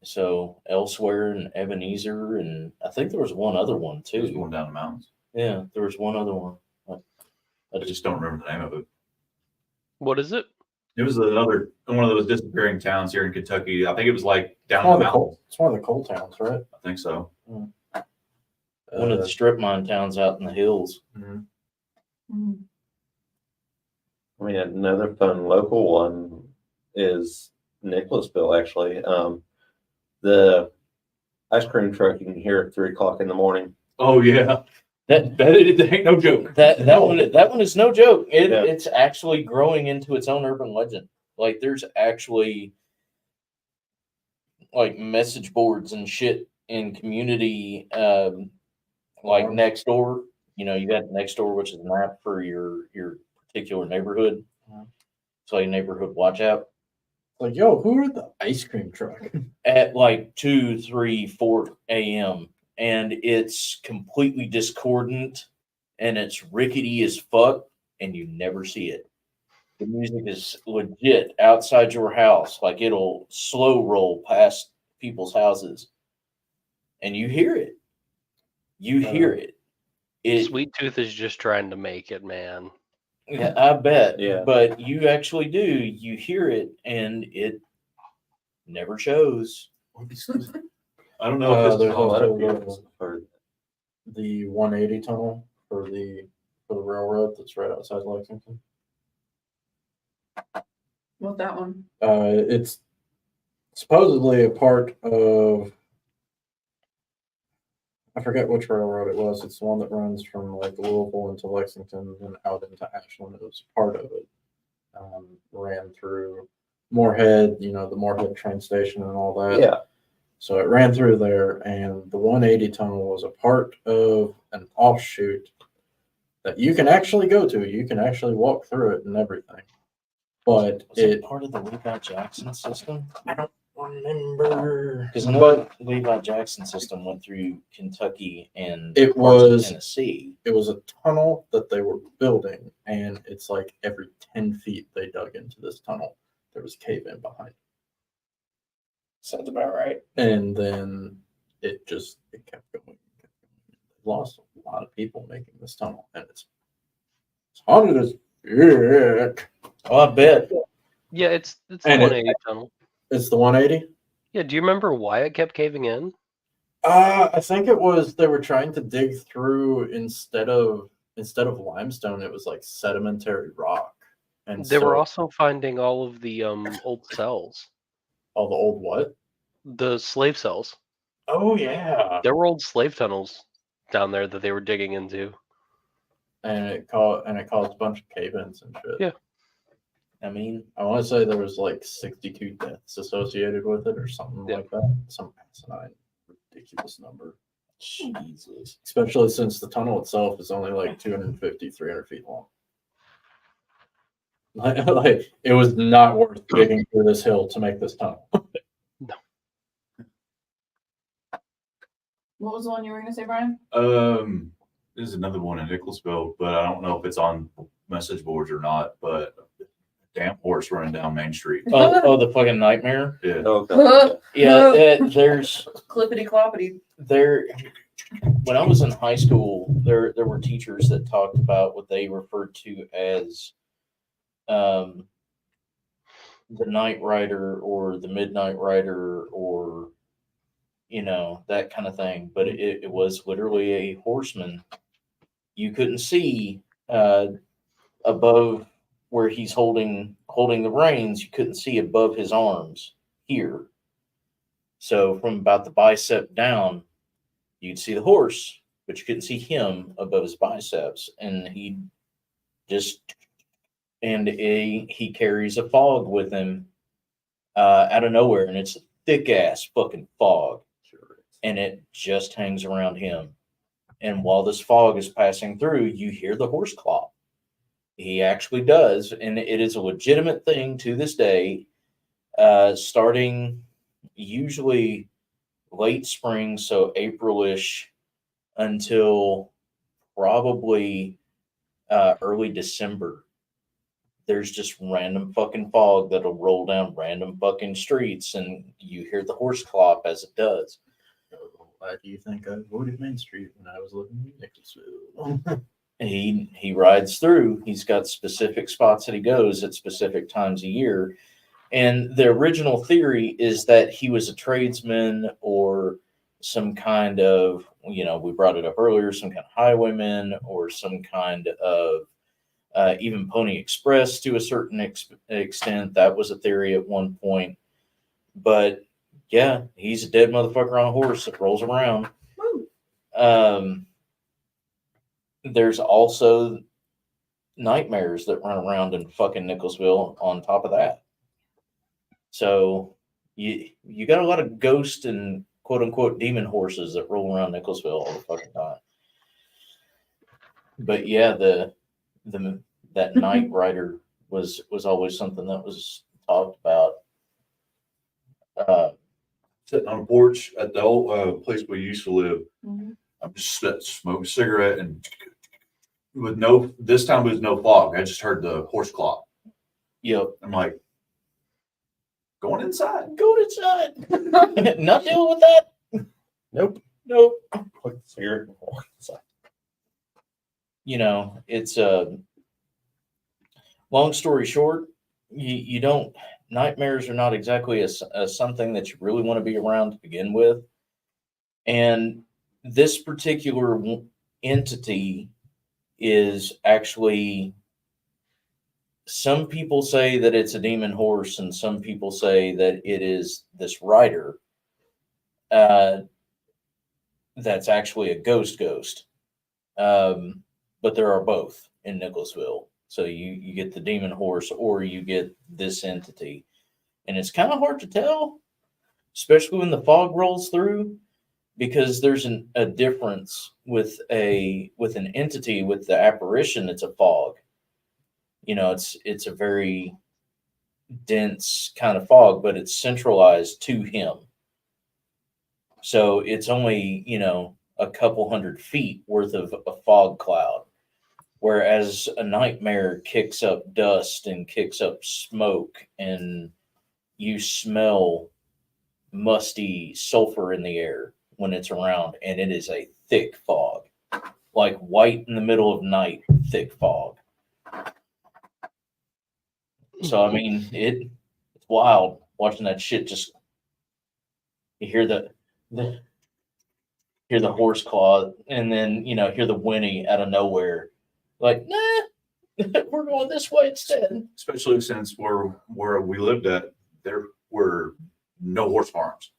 So Elsewhere and Ebenezer, and I think there was one other one There's too. one down the mountains. Yeah, there was one other one. I just don't remember the name of it. What is it? It was one of those disappearing towns here in Kentucky. I think it was like down It's one in of the the mountains. coal. It's one of the coal towns, right? I think so. One of Uh, the strip mine towns out in the hills. mhm. I mean, another fun local one is Nicholasville, actually. The ice cream truck you can hear at 3 o'clock in the morning. Oh yeah, That that ain't no joke. that one is no joke. Yeah. It's actually growing into its own urban legend. Like there's actually like message boards and shit in community like next door. You know, you got next door, which is an app for your particular neighborhood. It's like neighborhood watch out. Like, yo, who are the ice cream truck? At like 2, 3, 4 a.m. and it's completely discordant and it's rickety as fuck and you never see it. The music is legit outside your house. Like it'll slow roll past people's houses and you hear it. You hear it. Sweet Tooth is just trying to make it, man. Yeah, I bet. Yeah. But you actually do. You hear it and it never shows. I don't know if this there's Oh, that'd also be the, awesome for- the 180 tunnel for the railroad that's right outside Lexington. What that one? It's supposedly a part of, I forget which railroad it was. It's the one that runs from like Louisville into Lexington and out into Ashland. It was part of it. Ran through Moorhead, you know, the Moorhead train station and all that. Yeah. So it ran through there, and the 180 tunnel was a part of an offshoot that you can actually go to. You can actually walk through it and everything. But Was it it, part of the Levi Jackson system? remember, Because I know Levi Jackson system went through Kentucky and It parts of was- Tennessee. it was a tunnel that they were building, and it's like every 10 feet they dug into this tunnel, there was cave in behind. Sounds about right. And then it kept going. Lost a lot of people making this tunnel, and it's haunted as shit. Oh, I bet. Yeah, it's the And it- 180 tunnel. It's the 180. Yeah, do you remember why it kept caving in? I think it was they were trying to dig through instead of limestone, it was like sedimentary rock, and They were so- also finding all of the old cells, all the old what? the slave cells. Oh yeah, There were old slave tunnels down there that they were digging into. and it caused a bunch of cave-ins and shit. Yeah. I mean, I want to say there was like 62 deaths associated with it or something Yeah. like that. Some asinine, ridiculous number. Jesus. Especially since the tunnel itself is only like 250, 300 feet long. Like it was not worth digging through this hill to make this tunnel. What was the one you were gonna say, Brian? There's another one in Nicholasville, but I don't know if it's on message boards or not, but damn horse running down Main Street. Oh, the fucking nightmare. Yeah. Okay. Yeah, there's Clippity cloppity. there. When I was in high school, there were teachers that talked about what they referred to as the night rider or the midnight rider or that kind of thing. But it was literally a horseman. You couldn't see above where he's holding the reins. You couldn't see above his arms here. So from about the bicep down, you'd see the horse, but you couldn't see him above his biceps. And he carries a fog with him out of nowhere, and it's a thick ass fucking fog, and it just hangs around him. And while this fog is passing through, you hear the horse clop. He actually does, and it is a legitimate thing to this day, starting usually late spring, so April-ish, until probably early December. There's just random fucking fog that'll roll down random fucking streets, and you hear the horse clop as it does. Why do you think I avoided Main Street when I was living in Nicholasville? He rides through. He's got specific spots that he goes at specific times a year. And the original theory is that he was a tradesman or some kind of, we brought it up earlier, some kind of highwayman or some kind of even Pony Express to a certain extent. That was a theory at one point. But yeah, he's a dead motherfucker on a horse that rolls around. There's also nightmares that run around in fucking Nicholasville on top of that. So you got a lot of ghost and quote unquote demon horses that roll around Nicholasville all the fucking time. But yeah, that night rider was always something that was talked about. Sitting on a porch at the old place we used to live. Mm-hmm. I'm just smoking a cigarette and this time with no fog. I just heard the horse clop. Yep. I'm like, going inside. Go inside. Not dealing with that. Nope. Quick cigarette before. It's long story short, you don't, nightmares are not exactly a something that you really want to be around to begin with. And this particular entity is actually, some people say that it's a demon horse and some people say that it is this rider that's actually a ghost. But there are both in Nicholasville. So you get the demon horse or you get this entity. And it's kind of hard to tell, especially when the fog rolls through, because there's a difference with an entity. With the apparition, it's a fog. It's a very dense kind of fog, but it's centralized to him. So it's only, a couple 100 feet worth of a fog cloud. Whereas a nightmare kicks up dust and kicks up smoke, and you smell musty sulfur in the air when it's around, and it is a thick fog, like white in the middle of night, thick fog. So, I mean, it's wild watching that shit. Just, you hear hear the horse claw, and then, hear the whinny out of nowhere. Like, nah, we're going this way instead. Especially since where we lived at, there were no horse farms.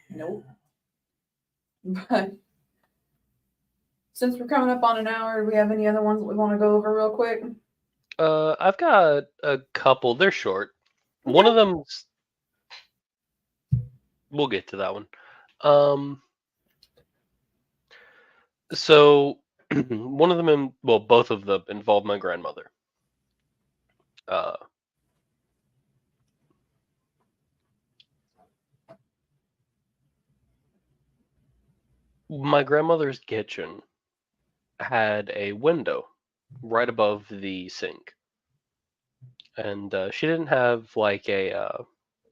Nope. But since we're coming up on an hour, do we have any other ones that we want to go over real quick? I've got a couple. They're short. One of them, we'll get to that one. So one of them, both of them involve my grandmother. my grandmother's kitchen had a window right above the sink. And she didn't have like a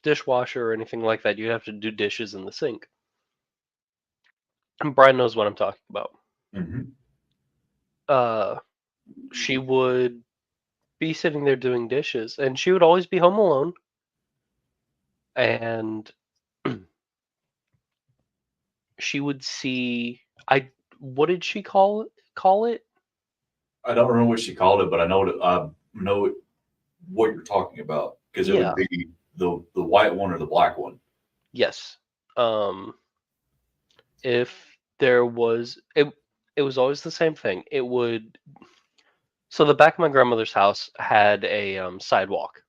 dishwasher or anything like that. You have to do dishes in the sink. And Brian knows what I'm talking about. Mhm. She would be sitting there doing dishes, and she would always be home alone. And she would see what did she call it? I don't remember what she called it, but I know what you're talking about because it Yeah. would be the white one or the black one. Yes. If there was it was always the same thing. So the back of my grandmother's house had a sidewalk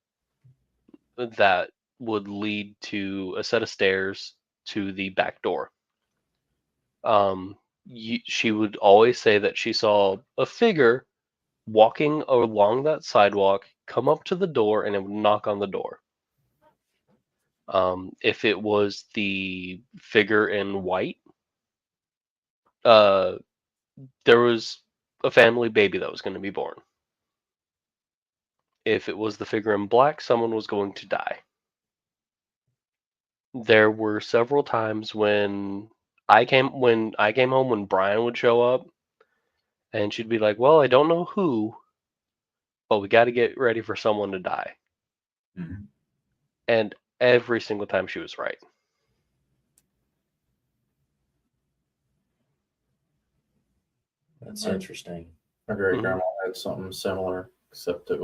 that would lead to a set of stairs to the back door. She would always say that she saw a figure walking along that sidewalk, come up to the door, and it would knock on the door. If it was the figure in white, there was a family baby that was going to be born. If it was the figure in black, someone was going to die. There were several times when I came home when Brian would show up, and she'd be like, "Well, I don't know who, but we got to get ready for someone to die." Mhm. And every single time she was right. That's interesting. My great Mhm. grandma had something similar, except it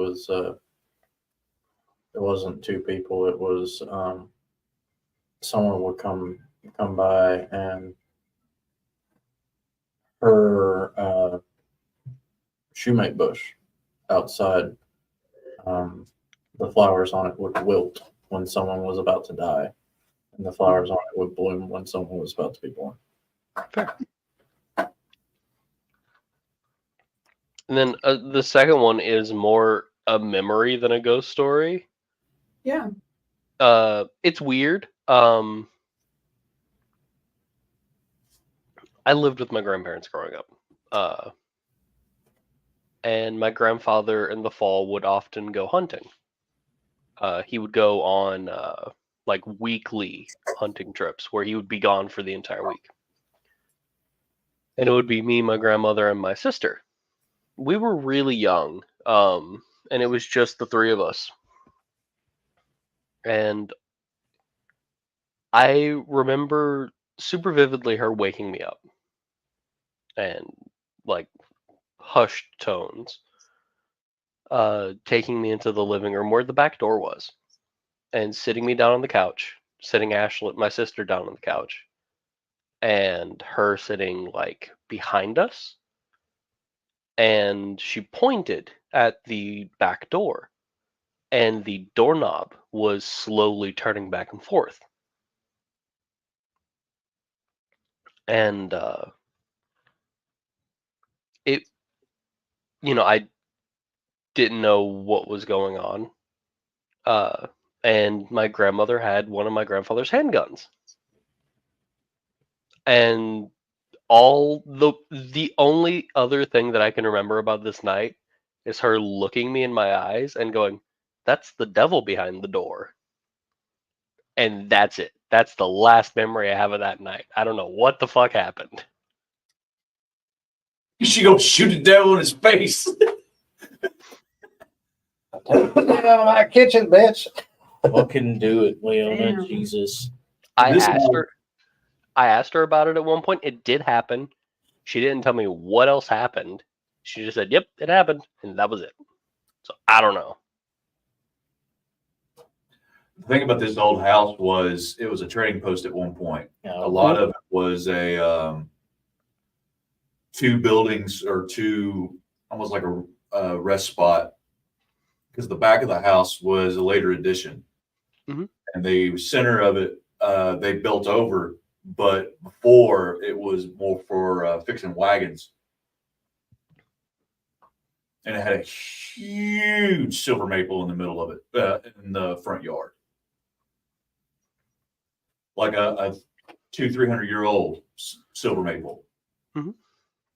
wasn't two people. It was someone would come by, and her shoemake bush outside, the flowers on it would wilt when someone was about to die, and the flowers on it would bloom when someone was about to be born. And then the second one is more a memory than a ghost story. Yeah. It's weird. I lived with my grandparents growing up. And my grandfather in the fall would often go hunting. He would go on like weekly hunting trips where he would be gone for the entire week. And it would be me, my grandmother, and my sister. We were really young, and it was just the three of us. And I remember super vividly her waking me up and like hushed tones, taking me into the living room where the back door was and sitting me down on the couch, sitting Ashley, my sister, down on the couch, and her sitting like behind us. And she pointed at the back door, and the doorknob was slowly turning back and forth. And it, I didn't know what was going on. And my grandmother had one of my grandfather's handguns. And the only other thing that I can remember about this night is her looking me in my eyes and going, "That's the devil behind the door." And that's it. That's the last memory I have of that night. I don't know what the fuck happened. You should go shoot the devil in his face. Put that out of my kitchen, bitch. What can do it, Leona? Damn. Jesus. I This asked her about it at one point. It did happen. She didn't tell me what else happened. She just said, "Yep, it happened," and that was it. So I don't know. The thing about this old house was it was a trading post at one point. A lot of it was a two buildings or two, almost like a rest spot, because the back of the house was a later addition. Mhm. And the center of it they built over, but before it was more for fixing wagons. And it had a huge silver maple in the middle of it, in the front yard. Like a 200-300-year-old silver maple. Mhm.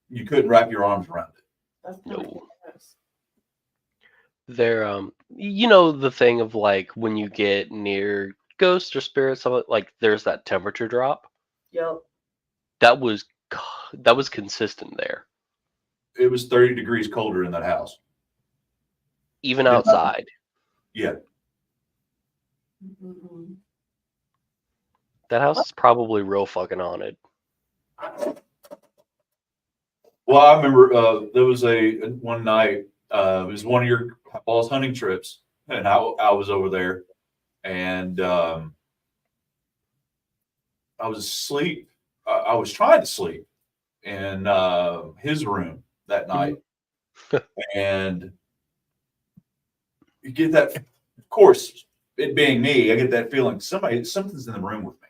You couldn't wrap your arms around it. That's No. ridiculous. They're you know the thing of like when you get near ghosts or spirits, like there's that temperature drop. Yep. That was consistent there, It was 30 degrees colder in that house. even Yeah. outside. Yeah. Mm-mm. That house is probably real fucking haunted. Well, I remember there was one night, it was one of your Paul's hunting trips, and I was over there, and I was asleep. I was trying to sleep in his room that night, and you get that. Of course, it being me, I get that feeling something's in the room with me.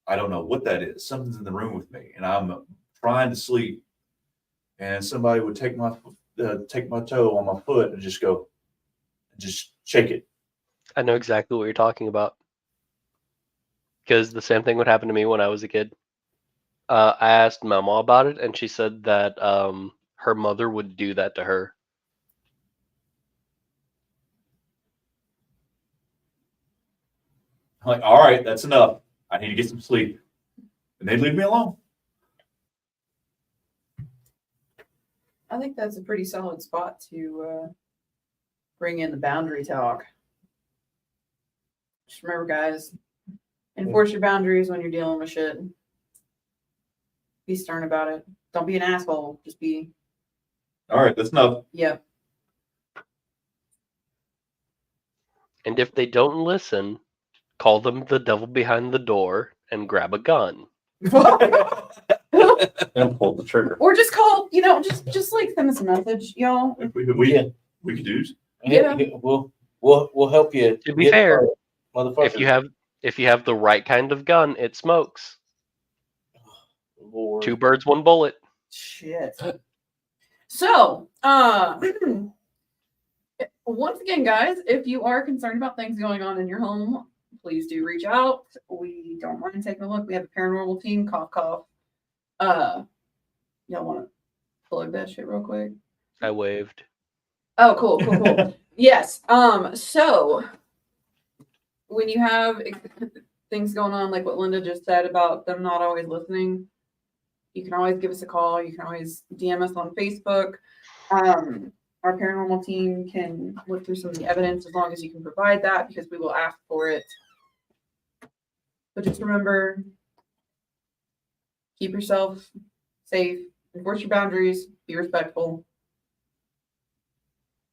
I don't know what that is. Something's in the room with me, and I'm trying to sleep, and somebody would take my toe on my foot and just shake it. I know exactly what you're talking about. Because the same thing would happen to me when I was a kid. I asked Mama about it, and she said that her mother would do that to her. I'm like, all right, that's enough. I need to get some sleep, and they'd leave me alone. I think that's a pretty solid spot to bring in the boundary talk. Just remember, guys, enforce your boundaries when you're dealing with shit. Be stern about it. Don't be an asshole. Just be, All right, that's enough. yeah. And if they don't listen, call them the devil behind the door and grab a gun. And pull the trigger. Or just call, just like send us a message, y'all. We could do. Yeah. We'll help you. To be get fair, started, motherfucker. if you have the right kind of gun, it smokes. Lord. 2 birds, 1 bullet. Shit. So, once again, guys, if you are concerned about things going on in your home, please do reach out. We don't mind taking a look. We have a paranormal team, cough, cough. Y'all want to plug that shit real quick? I waved. Oh, cool. Yes. So when you have things going on, like what Linda just said about them not always listening, you can always give us a call. You can always DM us on Facebook. Our paranormal team can look through some of the evidence as long as you can provide that, because we will ask for it. But just remember, keep yourself safe, enforce your boundaries, be respectful.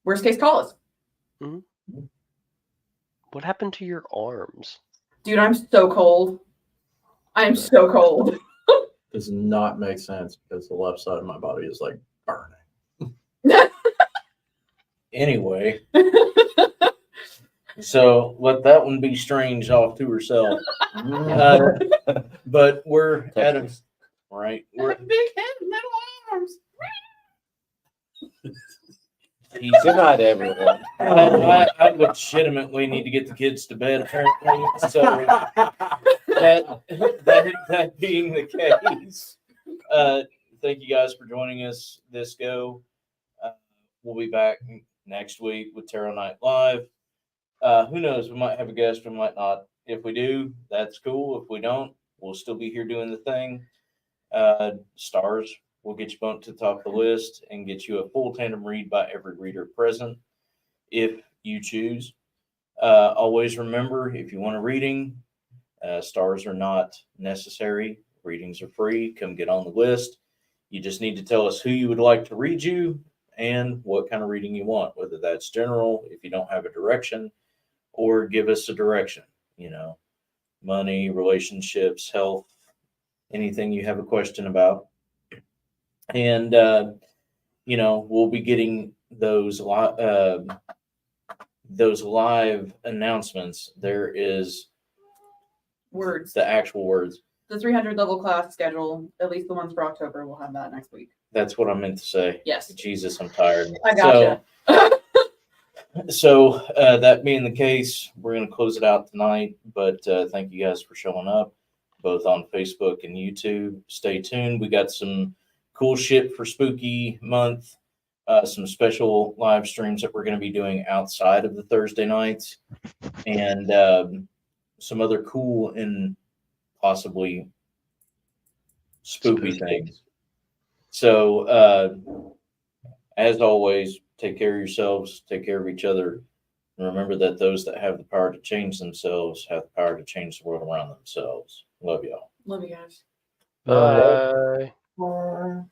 Worst case, call us. What happened to your arms? Dude, I'm so cold. I'm so cold. Does not make sense because the left side of my body is like burning. Anyway, so let that one be strange off to herself. But we're at a right. I have big head, metal arms. Good night, everyone. I legitimately need to get the kids to bed, apparently. So that being the case, thank you guys for joining us this go. We'll be back next week with Tarot Night Live. Who knows? We might have a guest, we might not. If we do, that's cool. If we don't, we'll still be here doing the thing. Stars will get you bumped to the top of the list and get you a full tandem read by every reader present, if you choose. Always remember, if you want a reading, stars are not necessary. Readings are free. Come get on the list. You just need to tell us who you would like to read you and what kind of reading you want, whether that's general, if you don't have a direction, or give us a direction, money, relationships, health, anything you have a question about. And, we'll be getting those live announcements. There is Words. the actual words. The 300 level class schedule, at least the ones for October, we'll have that next week. That's what I meant to say. Yes. Jesus, I'm tired. I gotcha. So that being the case, we're going to close it out tonight, but thank you guys for showing up. both on Facebook and YouTube. Stay tuned. We got some cool shit for spooky month. Some special live streams that we're going to be doing outside of the Thursday nights, and some other cool and possibly spooky things. So, as always, take care of yourselves, take care of each other, and remember that those that have the power to change themselves have the power to change the world around themselves. Love y'all. Love you guys. Bye. Or